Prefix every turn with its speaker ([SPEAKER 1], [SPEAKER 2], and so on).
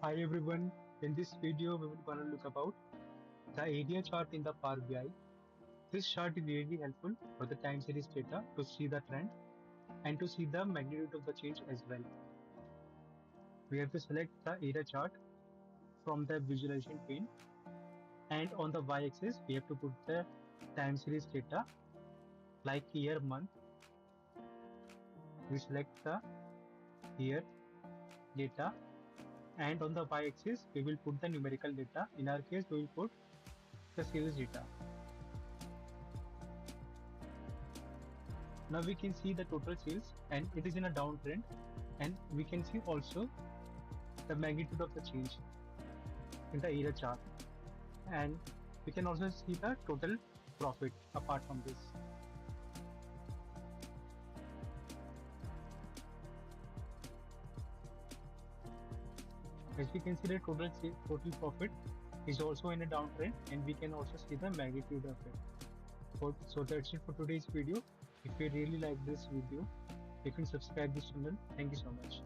[SPEAKER 1] Hi everyone, in this video we will gonna look about the area chart in the Power BI. This chart is really helpful for the time series data to see the trend and to see the magnitude of the change as well. We have to select the area chart from the visualization pane, and on the y-axis we have to put the time series data like year, month. We select the year data, and on the y-axis we will put the numerical data. In our case we will put the sales data. Now we can see the total sales and it is in a downtrend, and we can see also the magnitude of the change in the area chart, and we can also see the total profit apart from this. As we can see, the total profit is also in a downtrend, and we can also see the magnitude of it. So that's it for today's video. If you really like this video, you can subscribe this channel. Thank you so much.